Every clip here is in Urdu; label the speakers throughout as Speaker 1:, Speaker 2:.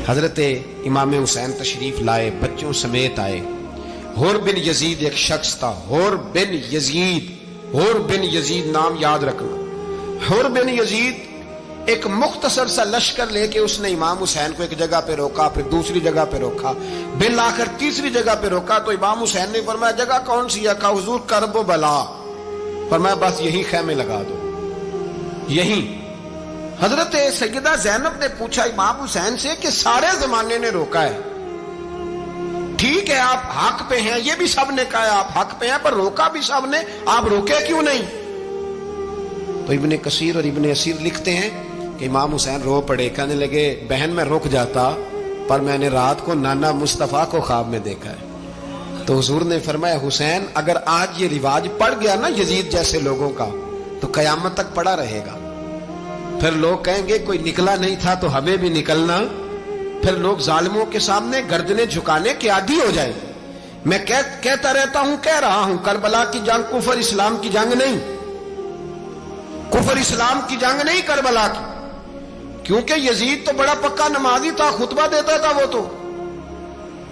Speaker 1: حضرت امام حسین تشریف لائے، بچوں سمیت آئے۔ حور بن یزید ایک شخص تھا، حور بن یزید، حور بن یزید نام یاد رکھنا۔ حور بن یزید ایک مختصر سا لشکر لے کے اس نے امام حسین کو ایک جگہ پہ روکا، پھر دوسری جگہ پہ روکا، بالآخر تیسری جگہ پہ روکا تو امام حسین نے فرمایا جگہ کون سی ہے؟ کہا حضور کرب و بلا۔ فرمایا بس یہی خیمے لگا دو، یہی۔ حضرت سیدہ زینب نے پوچھا امام حسین سے کہ سارے زمانے نے روکا ہے، ٹھیک ہے آپ حق پہ ہیں، یہ بھی سب نے کہا ہے آپ حق پہ ہیں، پر روکا بھی سب نے، آپ روکے کیوں نہیں؟ تو ابن کثیر اور ابن اسیر لکھتے ہیں کہ امام حسین رو پڑے، کہنے لگے بہن میں رک جاتا پر میں نے رات کو نانا مصطفیٰ کو خواب میں دیکھا ہے۔ تو حضور نے فرمایا حسین اگر آج یہ رواج پڑ گیا نا یزید جیسے لوگوں کا تو قیامت تک پڑا رہے گا، پھر لوگ کہیں گے کوئی نکلا نہیں تھا تو ہمیں بھی نکلنا، پھر لوگ ظالموں کے سامنے گردنیں جھکانے کے عادی ہو جائیں۔ میں کہتا رہتا ہوں، کہہ رہا ہوں، کربلا کی جنگ کفر اسلام کی جنگ نہیں، کفر اسلام کی جنگ نہیں کربلا کی، کیونکہ یزید تو بڑا پکا نمازی تھا، خطبہ دیتا تھا وہ تو۔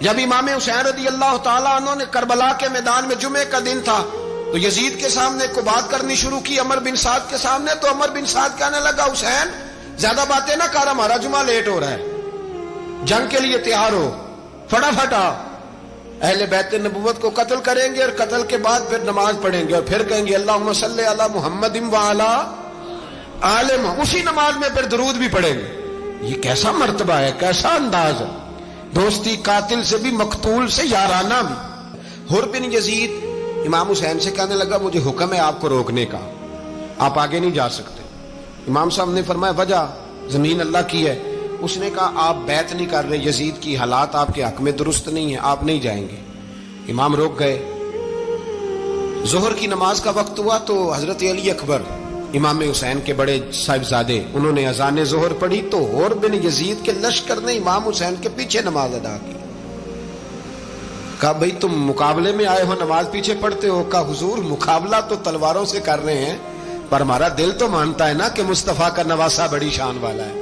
Speaker 1: جب امام حسین رضی اللہ تعالیٰ عنہ نے کربلا کے میدان میں جمعے کا دن تھا تو یزید کے سامنے کو بات کرنی شروع کی عمر بن سعد کے سامنے، تو عمر بن سعد کہنے لگا حسین زیادہ باتیں نہ کر، ہمارا جمعہ لیٹ ہو رہا ہے، جنگ کے لیے تیار ہو، فٹافٹ آ، اہل بیت نبوت کو قتل کریں گے اور قتل کے بعد پھر نماز پڑھیں گے اور پھر کہیں گے اللہم صلی علی محمد وعلی آل محمد، اسی نماز میں پھر درود بھی پڑھیں گے۔ یہ کیسا مرتبہ ہے، کیسا انداز ہے، دوستی قاتل سے بھی مقتول سے یارانہ بھی۔ حور بن یزید امام حسین سے کہنے لگا مجھے حکم ہے آپ کو روکنے کا، آپ آگے نہیں جا سکتے۔ امام صاحب نے فرمایا وجہ؟ زمین اللہ کی ہے۔ اس نے کہا آپ بیعت نہیں کر رہے، یزید کی حالات آپ کے حق میں درست نہیں ہیں، آپ نہیں جائیں گے۔ امام روک گئے۔ ظہر کی نماز کا وقت ہوا تو حضرت علی اکبر امام حسین کے بڑے صاحبزادے انہوں نے اذان ظہر پڑھی تو حور بن یزید کے لشکر نے امام حسین کے پیچھے نماز ادا کی۔ کہا بھئی تم مقابلے میں آئے ہو، نماز پیچھے پڑھتے ہو؟ کہا حضور مقابلہ تو تلواروں سے کر رہے ہیں پر ہمارا دل تو مانتا ہے نا کہ مصطفیٰ کا نواسہ بڑی شان والا ہے۔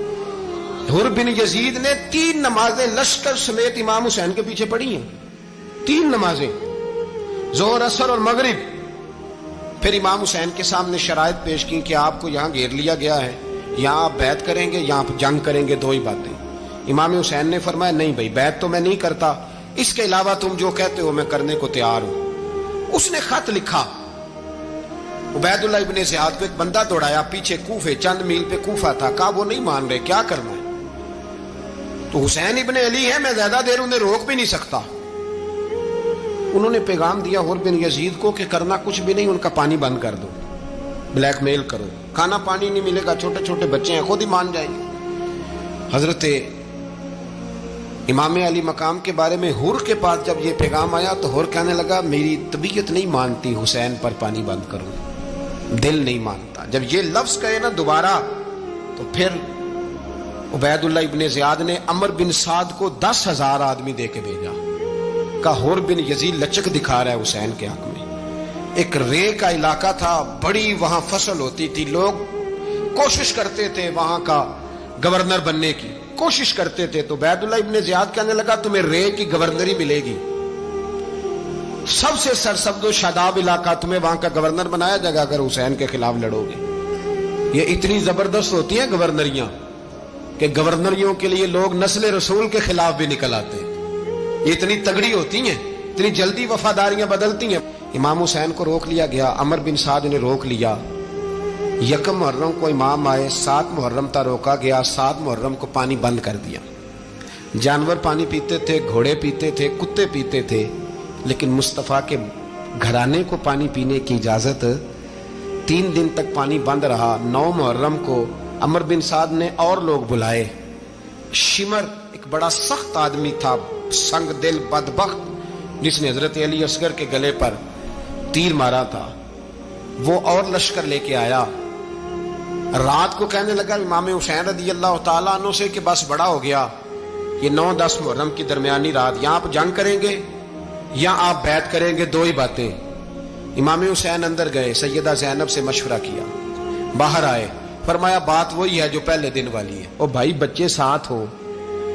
Speaker 1: حور بن یزید نے 3 نمازیں لشکر سمیت امام حسین کے پیچھے پڑھی ہیں، 3 نمازیں، ظہر اثر اور مغرب۔ پھر امام حسین کے سامنے شرائط پیش کی کہ آپ کو یہاں گھیر لیا گیا ہے، یہاں آپ بیعت کریں گے، یہاں آپ جنگ کریں گے، 2 ہی باتیں۔ امام حسین نے فرمایا نہیں بھائی بیعت تو میں نہیں کرتا، اس کے علاوہ تم جو کہتے ہو میں کرنے کو تیار ہوں۔ اس نے خط لکھا، عبید اللہ ابن زیاد کو ایک بندہ دوڑایا پیچھے، کوفے چند میل پہ کوفہ تھا، کہا وہ نہیں مان رہے، کیا کرنا ہے؟ تو حسین ابن علی ہے، میں زیادہ دیر انہیں روک بھی نہیں سکتا۔ انہوں نے پیغام دیا حور بن یزید کو کہ کرنا کچھ بھی نہیں، ان کا پانی بند کر دو، بلیک میل کرو، کھانا پانی نہیں ملے گا، چھوٹے چھوٹے بچے ہیں، خود ہی مان جائیں گے۔ حضرت امام علی مقام کے بارے میں حور کے پاس جب یہ پیغام آیا تو حور کہنے لگا میری طبیعت نہیں مانتی حسین پر پانی بند کروں، دل نہیں مانتا۔ جب یہ لفظ کہے نا دوبارہ تو پھر عبید اللہ ابن زیاد نے عمر بن سعد کو 10,000 آدمی دے کے بھیجا، کہا حور بن یزید لچک دکھا رہا ہے حسین کے حق میں۔ ایک رے کا علاقہ تھا، بڑی وہاں فصل ہوتی تھی، لوگ کوشش کرتے تھے وہاں کا گورنر بننے کی، کوشش کرتے تھے۔ تو عبید اللہ ابن زیاد کہنے لگا تمہیں رے کی گورنری ملے گی، سب سے سرسبز و شاداب علاقہ، تمہیں وہاں کا گورنر بنایا جائے گا اگر حسین کے خلاف لڑو گے۔ یہ اتنی زبردست ہوتی ہیں گورنریاں کہ گورنریوں کے لیے لوگ نسل رسول کے خلاف بھی نکل آتے ہیں، یہ اتنی تگڑی ہوتی ہیں، اتنی جلدی وفاداریاں بدلتی ہیں۔ امام حسین کو روک لیا گیا، عمر بن سعد نے روک لیا۔ 1 محرم کو امام آئے، 7 محرم تا روکا گیا، 7 محرم کو پانی بند کر دیا۔ جانور پانی پیتے تھے، گھوڑے پیتے تھے، کتے پیتے تھے، لیکن مصطفیٰ کے گھرانے کو پانی پینے کی اجازت، 3 دن تک پانی بند رہا۔ 9 محرم کو عمر بن سعد نے اور لوگ بلائے۔ شمر ایک بڑا سخت آدمی تھا، سنگ دل بدبخت، جس نے حضرت علی اصغر کے گلے پر تیر مارا تھا، وہ اور لشکر لے کے آیا۔ رات کو کہنے لگا امام حسین رضی اللہ تعالیٰ عنہ سے کہ بس بڑا ہو گیا، یہ 9-10 محرم کی درمیانی رات، یہاں آپ جنگ کریں گے یا آپ بیعت کریں گے، 2 ہی باتیں۔ امام حسین اندر گئے، سیدہ زینب سے مشورہ کیا، باہر آئے، فرمایا بات وہی ہے جو پہلے دن والی ہے۔ او بھائی بچے ساتھ ہو،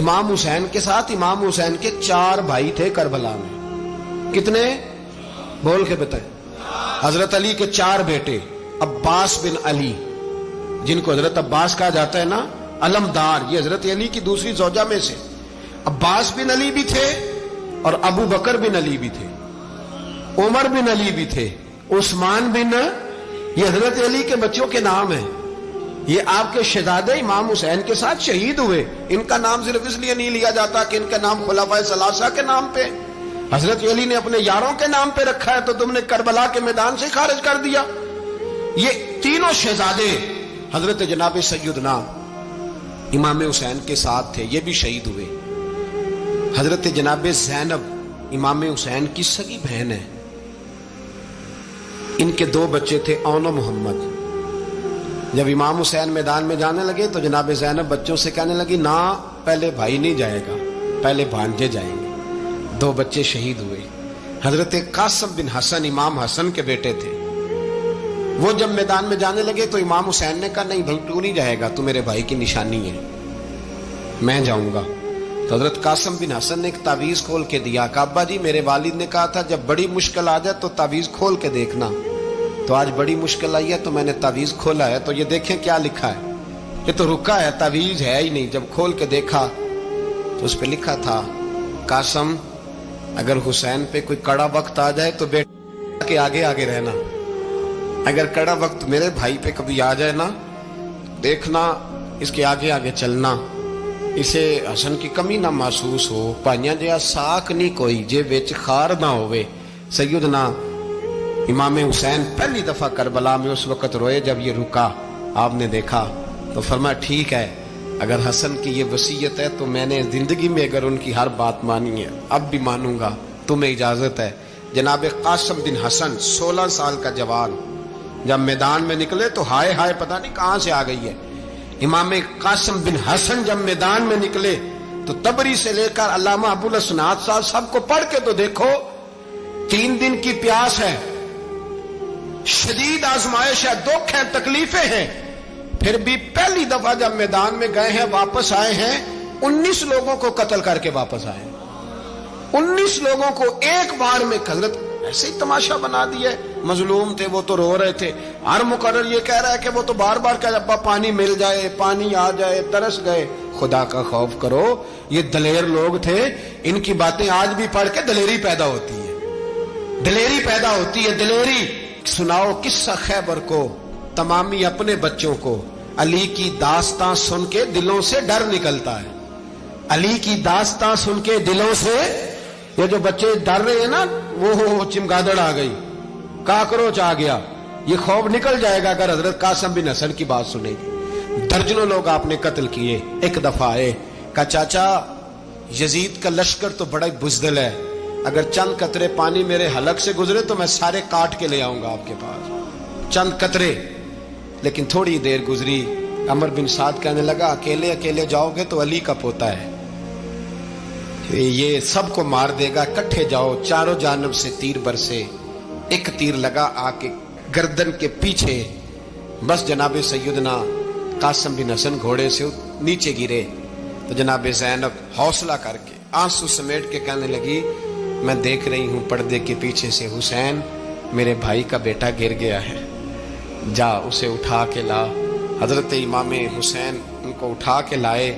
Speaker 1: امام حسین کے ساتھ امام حسین کے 4 بھائی تھے کربلا میں. کتنے؟ بول کے بتائیں. حضرت علی کے 4 بیٹے، عباس بن علی جن کو حضرت عباس کہا جاتا ہے نا، علمدار، یہ حضرت علی کی دوسری زوجہ میں سے. عباس بن علی بھی تھے اور ابو بکر بن علی بھی تھے، عمر بن علی بھی تھے، عثمان بن، یہ حضرت علی کے بچوں کے نام ہیں. یہ آپ کے شہزادے امام حسین کے ساتھ شہید ہوئے. ان کا نام صرف اس لیے نہیں لیا جاتا کہ ان کا نام خلفائے ثلاثہ کے نام پہ، حضرت علی نے اپنے یاروں کے نام پہ رکھا ہے تو تم نے کربلا کے میدان سے خارج کر دیا. یہ تینوں شہزادے حضرت جناب سیدنا امام حسین کے ساتھ تھے، یہ بھی شہید ہوئے. حضرت جناب زینب امام حسین کی سگی بہن ہے. ان کے 2 بچے تھے، اون و محمد. جب امام حسین میدان میں جانے لگے تو جناب زینب بچوں سے کہنے لگی، نہ پہلے بھائی نہیں جائے گا، پہلے بھانجے جائیں گے. 2 بچے شہید ہوئے. حضرت قاسم بن حسن امام حسن کے بیٹے تھے. وہ جب میدان میں جانے لگے تو امام حسین نے کہا، نہیں بھائی تو نہیں جائے گا، تو میرے بھائی کی نشانی ہے، میں جاؤں گا. تو حضرت قاسم بن حسن نے ایک تعویذ کھول کے دیا کہ ابا جی میرے والد نے کہا تھا جب بڑی مشکل آ جائے تو تعویذ کھول کے دیکھنا. تو آج بڑی مشکل آئی ہے تو میں نے تعویذ کھولا ہے، تو یہ دیکھیں کیا لکھا ہے. یہ تو رکا ہے، تعویذ ہے ہی نہیں. جب کھول کے دیکھا تو اس پہ لکھا تھا، قاسم اگر حسین پہ کوئی کڑا وقت آ جائے تو بیٹے کے آگے آگے رہنا، اگر کڑا وقت میرے بھائی پہ کبھی آ جائے نا، دیکھنا اس کے آگے آگے چلنا، اسے حسن کی کمی نہ محسوس ہو. پائیاں جہاں ساک نہیں کوئی جے وچ خار نہ ہوئے. سیدنا امام حسین پہلی دفعہ کربلا میں اس وقت روئے جب یہ رکا. آپ نے دیکھا تو فرمایا ٹھیک ہے، اگر حسن کی یہ وصیت ہے تو میں نے زندگی میں اگر ان کی ہر بات مانی ہے اب بھی مانوں گا، تمہیں اجازت ہے. جناب قاسم بن حسن 16 سال کا جوان جب میدان میں نکلے تو ہائے ہائے پتہ نہیں کہاں سے آ گئی ہے. امام قاسم بن حسن جب میدان میں نکلے تو تبری سے لے کر علامہ ابو الاسناد صاحب سب کو پڑھ کے تو دیکھو. 3 دن کی پیاس ہے، شدید آزمائش ہے، دکھ ہے، تکلیفیں ہیں، پھر بھی پہلی دفعہ جب میدان میں گئے ہیں واپس آئے ہیں 19 لوگوں کو قتل کر کے واپس آئے. 19 لوگوں کو ایک بار میں حضرت ایسے ہی تماشا بنا دیا. مظلوم تھے وہ تو رو رہے تھے. ہر مقرر یہ کہہ رہا ہے کہ وہ تو بار بار کہہ ابا پانی مل جائے، پانی آ جائے، ترس گئے. خدا کا خوف کرو، یہ دلیر لوگ تھے. ان کی باتیں آج بھی پڑھ کے دلیری پیدا ہوتی ہے، دلیری پیدا ہوتی ہے، دلیری. سناؤ قصہ خیبر کو، تمامی اپنے بچوں کو علی کی داستان سن کے دلوں سے ڈر نکلتا ہے. علی کی داستان سن کے دلوں سے یہ جو بچے ڈر رہے ہیں نا، وہ چمگادڑ آ گئی، کاکروچ آ گیا، یہ خوف نکل جائے گا اگر حضرت قاسم بن حسن کی بات سنے گی. درجنوں لوگ آپ نے قتل کیے. ایک دفعہ آئے کہا چاچا یزید کا لشکر تو بڑا بزدل ہے، اگر چند قطرے پانی میرے حلق سے گزرے تو میں سارے کاٹ کے لے آؤں گا آپ کے پاس، چند قطرے. لیکن تھوڑی دیر گزری، عمر بن سعد کہنے لگا اکیلے اکیلے جاؤ گے تو علی کا پوتا ہے، یہ سب کو مار دے گا، کٹھے جاؤ. چاروں جانب سے تیر برسے. ایک تیر لگا آ کے گردن کے پیچھے، بس جناب سیدنا قاسم بن حسن گھوڑے سے نیچے گرے. تو جناب زینب حوصلہ کر کے آنسو سمیٹ کے کہنے لگی میں دیکھ رہی ہوں پردے کے پیچھے سے حسین میرے بھائی کا بیٹا گر گیا ہے، جا اسے اٹھا کے لا. حضرت امام حسین ان کو اٹھا کے لائے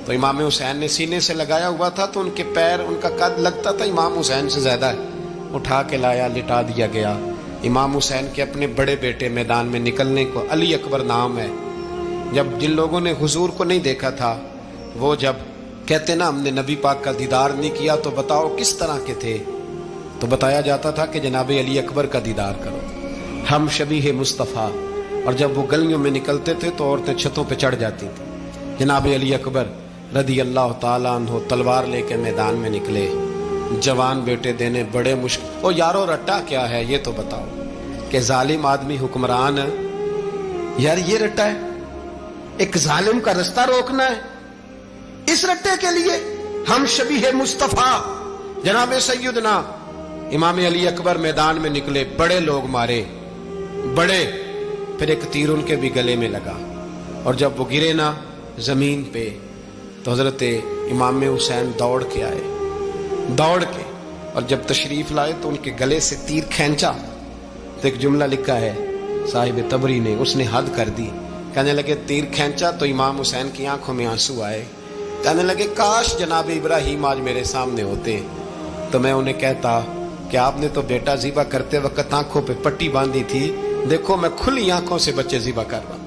Speaker 1: تو امام حسین نے سینے سے لگایا ہوا تھا تو ان کے پیر، ان کا قد لگتا تھا امام حسین سے زیادہ ہے. اٹھا کے لایا، لٹا دیا گیا. امام حسین کے اپنے بڑے بیٹے میدان میں نکلنے کو، علی اکبر نام ہے. جب جن لوگوں نے حضور کو نہیں دیکھا تھا وہ جب کہتے نا ہم نے نبی پاک کا دیدار نہیں کیا تو بتاؤ کس طرح کے تھے، تو بتایا جاتا تھا کہ جناب علی اکبر کا دیدار کرو، ہم شبیہ مصطفیٰ. اور جب وہ گلیوں میں نکلتے تھے تو عورتیں چھتوں پہ چڑھ جاتی تھیں. جناب علی اکبر رضی اللہ تعالیٰ عنہ تلوار لے کے میدان میں نکلے. جوان بیٹے دینے بڑے مشکل. او یارو رٹا کیا ہے یہ تو بتاؤ کہ ظالم آدمی حکمران ہے. یار یہ رٹا ہے، ایک ظالم کا رستہ روکنا ہے. اس رٹے کے لیے ہم شبیہ مصطفیٰ جناب سیدنا امام علی اکبر میدان میں نکلے. بڑے لوگ مارے، بڑے. پھر ایک تیر ان کے بھی گلے میں لگا اور جب وہ گرے نا زمین پہ تو حضرت امام حسین دوڑ کے آئے، دوڑ کے، اور جب تشریف لائے تو ان کے گلے سے تیر کھینچا تو ایک جملہ لکھا ہے صاحب تبری نے، اس نے حد کر دی، کہنے لگے تیر کھینچا تو امام حسین کی آنکھوں میں آنسو آئے، کہنے لگے کاش جناب ابراہیم آج میرے سامنے ہوتے تو میں انہیں کہتا کہ آپ نے تو بیٹا ذبح کرتے وقت آنکھوں پہ پٹی باندھی تھی، دیکھو میں کھلی آنکھوں سے بچے ذبح کر رہا،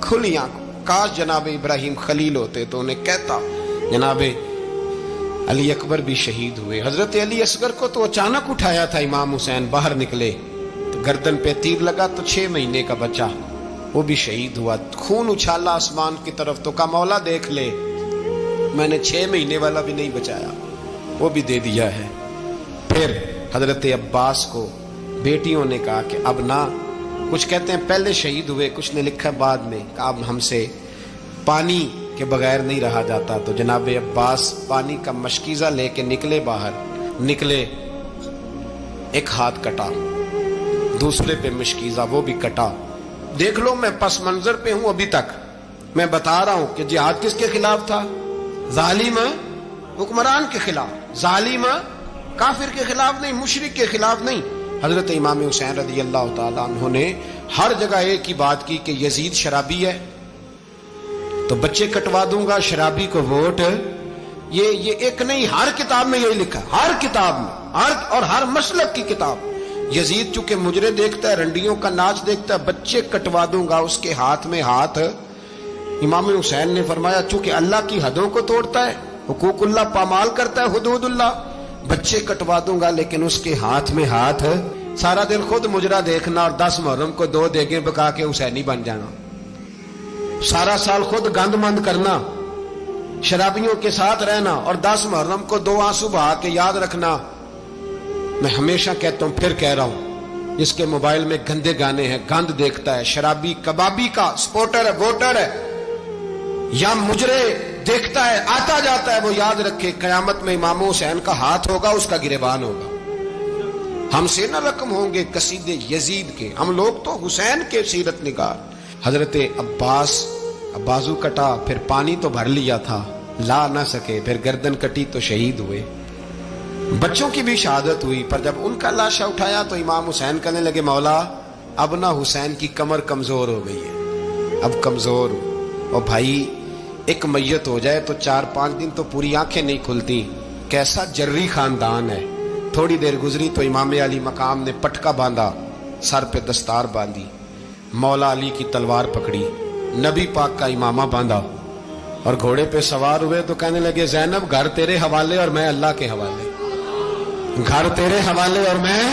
Speaker 1: کھلی آنکھوں، کاش جناب ابراہیم خلیل ہوتے تو انہیں کہتا۔ جناب علی اکبر بھی شہید ہوئے، حضرت علی اصغر کو تو اچانک اٹھایا تھا امام حسین، باہر نکلے تو گردن پہ تیر لگا تو 6 مہینے کا بچہ وہ بھی شہید ہوا، خون اچھالا آسمان کی طرف تو کہا مولا دیکھ لے میں نے 6 مہینے والا بھی نہیں بچایا، وہ بھی دے دیا ہے۔ پھر حضرت عباس کو بیٹیوں نے کہا کہ اب نہ، کچھ کہتے ہیں پہلے شہید ہوئے، کچھ نے لکھا بعد میں، کہ اب ہم سے پانی کے بغیر نہیں رہا جاتا، تو جناب عباس پانی کا مشکیزہ لے کے نکلے، باہر نکلے، ایک ہاتھ کٹا، دوسرے پہ مشکیزہ وہ بھی کٹا۔ دیکھ لو میں پس منظر پہ ہوں ابھی تک، میں بتا رہا ہوں کہ جہاد کس کے خلاف تھا؟ ظالم حکمران کے خلاف، ظالم کافر کے خلاف نہیں، مشرک کے خلاف نہیں۔ حضرت امام حسین رضی اللہ تعالیٰ عنہ نے ہر جگہ ایک ہی بات کی کہ یزید شرابی ہے تو بچے کٹوا دوں گا، شرابی کو ووٹ، یہ ایک نہیں، ہر کتاب میں یہی لکھا، ہر کتاب میں، اور ہر مسلک کی کتاب۔ یزید چونکہ مجرے دیکھتا ہے، رنڈیوں کا ناچ دیکھتا ہے، بچے کٹوا دوں گا، اس کے ہاتھ میں ہاتھ۔ امام حسین نے فرمایا چونکہ اللہ کی حدوں کو توڑتا ہے، حقوق اللہ پامال کرتا ہے، حدود اللہ، بچے کٹوا دوں گا لیکن اس کے ہاتھ میں ہاتھ۔ سارا دن خود مجرا دیکھنا اور 10 محرم کو 2 دیگیں پکا کے حسینی بن جانا، سارا سال خود گند مند کرنا، شرابیوں کے ساتھ رہنا اور 10 محرم کو 2 آنسو بہا کے یاد رکھنا۔ میں ہمیشہ کہتا ہوں، پھر کہہ رہا ہوں، جس کے موبائل میں گندے گانے ہیں، گند دیکھتا ہے، شرابی کبابی کا سپورٹر ہے، ووٹر ہے، یا مجرے دیکھتا ہے آتا جاتا ہے، وہ یاد رکھے قیامت میں امام حسین کا ہاتھ ہوگا، اس کا گریبان ہوگا۔ ہم سے نہ رقم ہوں گے قصیدے یزید کے، ہم لوگ تو حسین کے سیرت نگار۔ حضرت عباس بازو کٹا، پھر پانی تو بھر لیا تھا، لا نہ سکے، پھر گردن کٹی تو شہید ہوئے۔ بچوں کی بھی شہادت ہوئی، پر جب ان کا لاشا اٹھایا تو امام حسین کہنے لگے مولا اب نہ حسین کی کمر کمزور ہو گئی ہے، اب کمزور ہو، اور بھائی ایک میت ہو جائے تو 4-5 دن تو پوری آنکھیں نہیں کھلتی، کیسا جری خاندان ہے۔ تھوڑی دیر گزری تو امام علی مقام نے پٹکا باندھا، سر پہ دستار باندھی، مولا علی کی تلوار پکڑی، نبی پاک کا امامہ باندھا اور گھوڑے پہ سوار ہوئے تو کہنے لگے زینب گھر تیرے حوالے اور میں اللہ کے حوالے، گھر تیرے حوالے اور میں،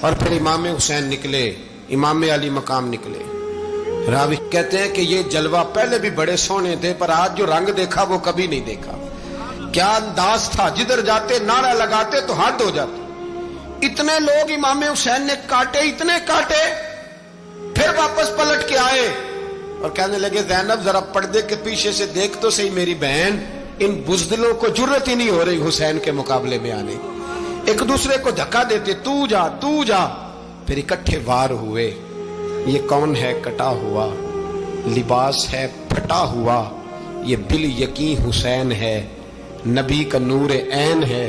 Speaker 1: اور پھر امام حسین نکلے، امام علی مقام نکلے۔ راوی کہتے ہیں کہ یہ جلوہ پہلے بھی بڑے سونے تھے، پر آج جو رنگ دیکھا وہ کبھی نہیں دیکھا۔ کیا انداز تھا، جدھر جاتے نعرہ لگاتے تو حد ہو جاتے۔ اتنے لوگ امام حسین نے کاٹے، اتنے کاٹے، پھر واپس پلٹ کے آئے اور کہنے لگے زینب ذرا پردے کے پیچھے سے دیکھ تو صحیح میری بہن، ان بزدلوں کو جرت ہی نہیں ہو رہی حسین کے مقابلے میں آنے، ایک دوسرے کو دھکا دیتے، تو جا تو جا، پھر اکٹھے وار ہوئے۔ یہ کون ہے کٹا ہوا، لباس ہے پھٹا ہوا، یہ بال یقین حسین ہے، نبی کا نور عین ہے۔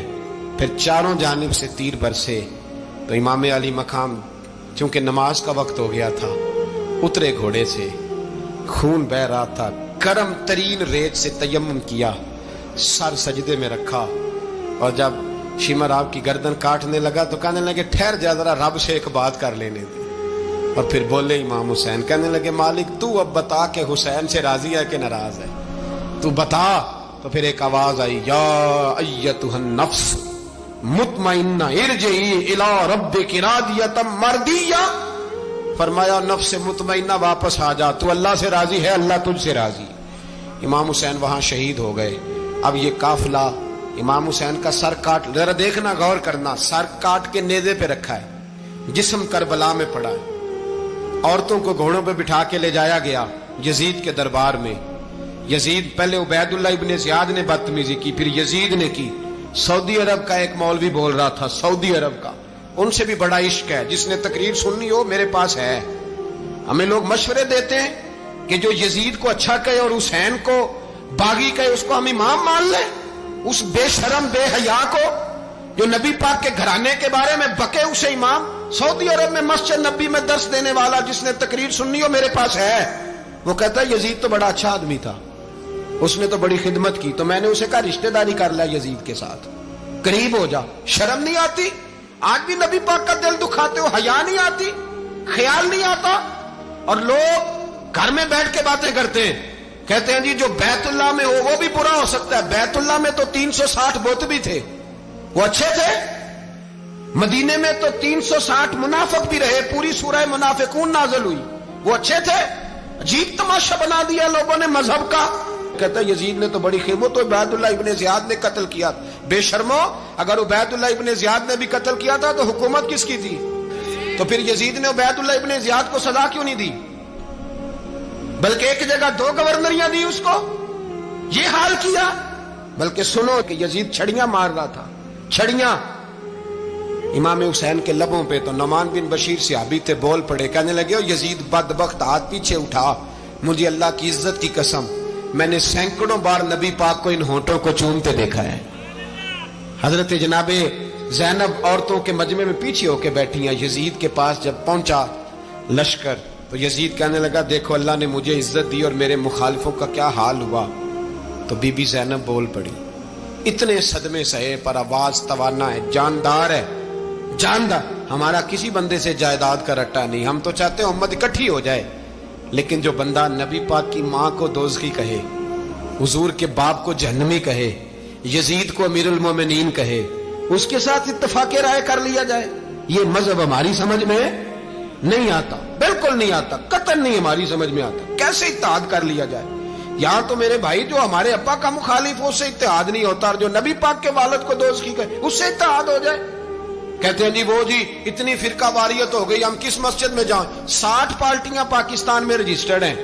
Speaker 1: پھر چاروں جانب سے تیر برسے تو امام علی مقام چونکہ نماز کا وقت ہو گیا تھا، اترے گھوڑے سے، خون بہ رہا تھا، گرم ترین ریت سے تیمم کیا، سر سجدے میں رکھا، اور جب شمر آپ کی گردن کاٹنے لگا تو کہنے لگے ٹھہر جا ذرا رب سے ایک بات کر لینے دے، اور پھر بولے امام حسین، کہنے لگے مالک تو اب بتا کہ حسین سے راضی ہے کہ ناراض ہے، تو بتا۔ تو پھر ایک آواز آئی، یا ایتھا النفس مطمئنہ ارجعی الی ربک راضیۃ مرضیہ، فرمایا نفس مطمئنہ واپس آ جا، تو اللہ سے راضی ہے، اللہ تجھ سے راضی۔ امام حسین وہاں شہید ہو گئے۔ اب یہ قافلہ امام حسین کا سر کاٹ، ذرا دیکھنا غور کرنا، سر کاٹ کے نیزے پہ رکھا ہے، جسم کربلا میں پڑا ہے، عورتوں کو گھوڑوں پہ بٹھا کے لے جایا گیا یزید کے دربار میں۔ یزید پہلے عبید اللہ ابن زیاد نے بدتمیزی کی، پھر یزید نے کی۔ سعودی عرب کا ایک مولوی بول رہا تھا، سعودی عرب کا، ان سے بھی بڑا عشق ہے، جس نے تقریر سننی ہو میرے پاس ہے۔ ہمیں لوگ مشورے دیتے ہیں کہ جو یزید کو اچھا کہے اور حسین کو باغی کہے اس کو ہم امام مان لیں، اس بے شرم بے حیا کو جو نبی پاک کے گھرانے کے بارے میں بکے اسے امام سعودی عرب میں مسجد نبی میں درس دینے والا جس نے تقریر سننی ہو میرے پاس ہے. وہ کہتا ہے یزید تو بڑا اچھا آدمی تھا, اس نے تو بڑی خدمت کی, تو میں نے اسے کہا رشتہ داری کر لیا یزید کے ساتھ, قریب ہو جا. شرم نہیں آتی؟ آج بھی نبی پاک کا دل دکھاتے ہو, حیا نہیں آتی, خیال نہیں آتا. اور لوگ گھر میں بیٹھ کے باتیں کرتے ہیں, کہتے ہیں جی جو بیت اللہ میں ہو وہ بھی برا ہو سکتا ہے. بیت اللہ میں تو 360 بت بھی تھے, وہ اچھے تھے. مدینے میں تو 360 منافق بھی رہے, پوری سورہ منافقون نازل ہوئی, وہ اچھے تھے. عجیب تماشا بنا دیا لوگوں نے مذہب کا. کہتا ہے یزید نے تو بڑی خدمت, تو عبید اللہ ابن زیاد نے قتل کیا. بے شرمو, اگر عبید اللہ ابن زیاد نے بھی قتل کیا تھا تو حکومت کس کی تھی؟ تو پھر یزید نے عبید اللہ ابن زیاد کو سزا کیوں نہیں دی, بلکہ ایک جگہ 2 گورنریاں دی اس کو؟ یہ حال کیا. بلکہ سنو کہ یزید چھڑیاں مار رہا تھا, چھڑیاں. امام حسین کے لبوں پہ تو نعمان بن بشیر صحابی تھے, بول پڑے, کہنے لگے یزید بدبخت, ہاتھ پیچھے اٹھا, مجھے اللہ کی عزت کی قسم میں نے سینکڑوں بار نبی پاک کو ان ہونٹوں کو چومتے دیکھا ہے. حضرت جناب زینب عورتوں کے مجمع میں پیچھے ہو کے بیٹھی ہیں. یزید کے پاس جب پہنچا لشکر تو یزید کہنے لگا دیکھو اللہ نے مجھے عزت دی اور میرے مخالفوں کا کیا حال ہوا. تو بی بی زینب بول پڑی, اتنے صدمے سہے پر آواز توانا ہے, جاندار ہے, جاندار. ہمارا کسی بندے سے جائیداد کا رٹا نہیں, ہم تو چاہتے ہیں امت اکٹھی ہو جائے, لیکن جو بندہ نبی پاک کی ماں کو دوزخی کہے, حضور کے باپ کو جہنمی کہے, یزید کو امیر المومنین کہے, اس کے ساتھ اتفاق رائے کر لیا جائے, یہ مذہب ہماری سمجھ میں نہیں آتا, بالکل نہیں آتا, قطعاً نہیں ہماری سمجھ میں آتا. کیسے اتحاد کر لیا جائے؟ یہاں تو میرے بھائی جو ہمارے ابا کا مخالف ہو اس سے اتحاد نہیں ہوتا, اور جو نبی پاک کے والد کو دوزخی کہے اس سے اتحاد ہو جائے. کہتے ہیں جی وہ جی اتنی فرقہ واریت ہو گئی, ہم کس مسجد میں جائیں؟ 60 پارٹیاں پاکستان میں رجسٹرڈ ہیں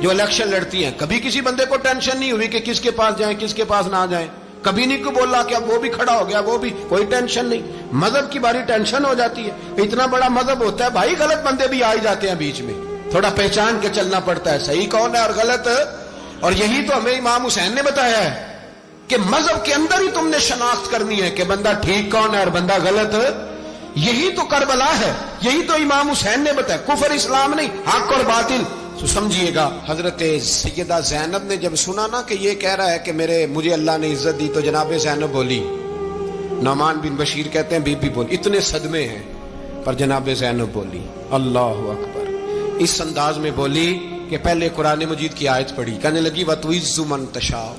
Speaker 1: جو الیکشن لڑتی ہیں. کبھی کسی بندے کو ٹینشن نہیں ہوئی کہ کس کے پاس جائیں کس کے پاس نہ جائیں, کبھی نہیں کو بولا کہ اب وہ بھی کھڑا ہو گیا, وہ بھی, کوئی ٹینشن نہیں. مذہب کی باری ٹینشن ہو جاتی ہے. اتنا بڑا مذہب ہوتا ہے بھائی, غلط بندے بھی آ جاتے ہیں بیچ میں, تھوڑا پہچان کے چلنا پڑتا ہے صحیح کون ہے اور غلط. اور یہی تو ہمیں امام حسین نے بتایا ہے کہ مذہب کے اندر ہی تم نے شناخت کرنی ہے کہ بندہ ٹھیک کون ہے اور بندہ غلط. یہی تو کربلا ہے, یہی تو امام حسین نے بتایا, کفر اسلام نہیں, حق اور باطل. تو سمجھیے گا حضرت سیدہ زینب نے جب سنا نا کہ یہ کہہ رہا ہے کہ مجھے اللہ نے عزت دی, تو جناب زینب بولی, نعمان بن بشیر کہتے ہیں بی بی بولی, اتنے صدمے ہیں پر جناب زینب بولی اللہ اکبر, اس انداز میں بولی کہ پہلے قرآن مجید کی آیت پڑھی, کہنے لگی وَتُعِزُّ مَن تَشَاءُ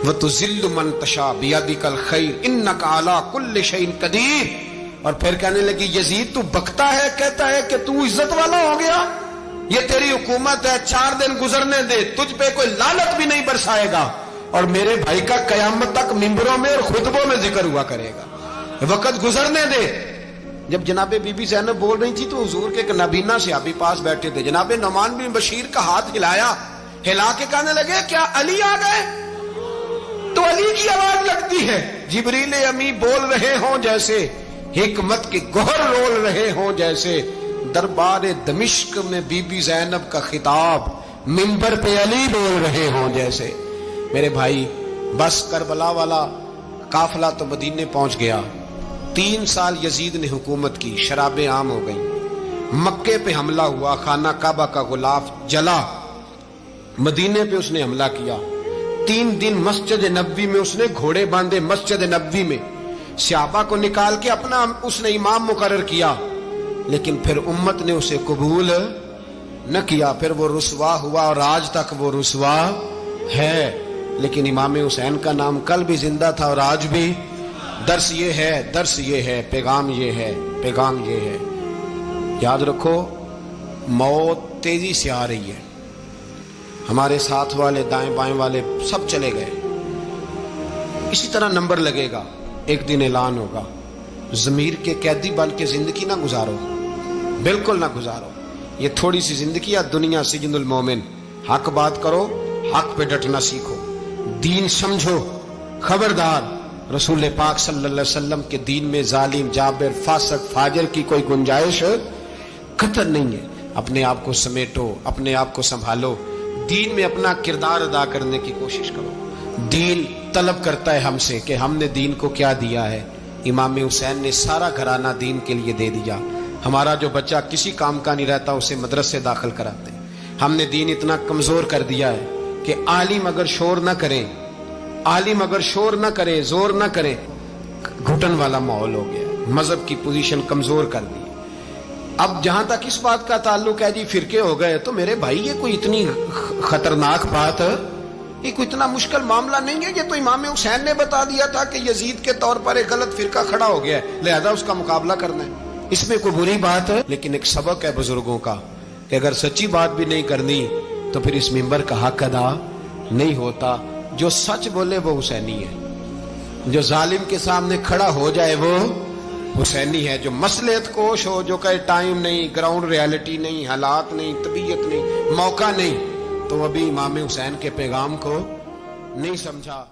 Speaker 1: وَتُذِلُّ مَن تَشَاءُ بِيَدِكَ الْخَيْرُ إِنَّكَ عَلَىٰ كُلِّ شَيْءٍ قَدِيرٌ. اور پھر کہنے لگی یزید تو بکتا ہے, کہتا ہے کہ تو عزت والا ہو گیا, یہ تیری حکومت ہے, 4 دن گزرنے دے, تجھ پہ کوئی لعنت بھی نہیں برسائے گا, اور میرے بھائی کا قیامت تک ممبروں میں اور خطبوں میں ذکر ہوا کرے گا, وقت گزرنے دے. جب جناب بی بی زینب بول رہی تھی تو حضور کے ایک نابینا صحابی پاس بیٹھے تھے, جناب نعمان بن بشیر کا ہاتھ ہلایا, ہلا کے کہنے لگے کیا علی آ گئے؟ تو علی کی آواز لگتی ہے, جبریل امی بول رہے ہوں جیسے, حکمت کے گوہر رول رہے ہوں جیسے, دربار دمشق میں بی بی زینب کا خطاب منبر پہ علی بول رہے ہوں جیسے. میرے بھائی بس کربلا والا قافلہ تو مدینے پہنچ گیا, 3 سال یزید نے حکومت کی, شرابیں عام ہو گئیں, مکے پہ حملہ ہوا, خانہ کعبہ کا غلاف جلا, مدینے پہ اس نے حملہ کیا, 3 دن مسجد نبوی میں اس نے گھوڑے باندھے, مسجد نبوی میں صحابہ کو نکال کے اپنا اس نے امام مقرر کیا, لیکن پھر امت نے اسے قبول نہ کیا, پھر وہ رسوا ہوا اور آج تک وہ رسوا ہے. لیکن امام حسین کا نام کل بھی زندہ تھا اور آج بھی. درس یہ ہے, درس یہ ہے, پیغام یہ ہے, پیغام یہ ہے. یاد رکھو موت تیزی سے آ رہی ہے, ہمارے ساتھ والے دائیں بائیں والے سب چلے گئے, اسی طرح نمبر لگے گا, ایک دن اعلان ہوگا. ضمیر کے قیدی بن کے زندگی نہ گزارو, بالکل نہ گزارو. یہ تھوڑی سی زندگی ہے, دنیا سجن المومن. حق بات کرو, حق پہ ڈٹنا سیکھو, دین سمجھو. خبردار رسول پاک صلی اللہ علیہ وسلم کے دین میں ظالم, جابر, فاسق, فاجر کی کوئی گنجائش قطع نہیں ہے. اپنے آپ کو سمیٹو, اپنے آپ کو سنبھالو, دین میں اپنا کردار ادا کرنے کی کوشش کرو. دین طلب کرتا ہے ہم سے کہ ہم نے دین کو کیا دیا ہے. امام حسین نے سارا گھرانہ دین کے لیے دے دیا. ہمارا جو بچہ کسی کام کا نہیں رہتا اسے مدرسے داخل کراتے ہیں. ہم نے دین اتنا کمزور کر دیا ہے کہ عالم اگر شور نہ کرے، عالم اگر شور نہ کرے، زور نہ کرے، گھٹن والا ماحول ہو گیا. مذہب کی پوزیشن کمزور کر دی. اب جہاں تک اس بات کا تعلق ہے جی فرقے ہو گئے، تو میرے بھائی یہ کوئی اتنی خطرناک بات ہے، یہ کوئی اتنا مشکل معاملہ نہیں ہے. یہ تو امام حسین نے بتا دیا تھا کہ یزید کے طور پر ایک غلط فرقہ کھڑا ہو گیا ہے، لہذا اس کا مقابلہ کرنا ہے. اس میں کوئی بری بات ہے؟ لیکن ایک سبق ہے بزرگوں کا کہ اگر سچی بات بھی نہیں کرنی تو پھر اس منبر کا حق ادا نہیں ہوتا. جو سچ بولے وہ حسینی ہے، جو ظالم کے سامنے کھڑا ہو جائے وہ حسینی ہے. جو مصلحت کوش ہو، جو کہے ٹائم نہیں، گراؤنڈ ریالٹی نہیں، حالات نہیں، طبیعت نہیں، موقع نہیں، تو ابھی امام حسین کے پیغام کو نہیں سمجھا.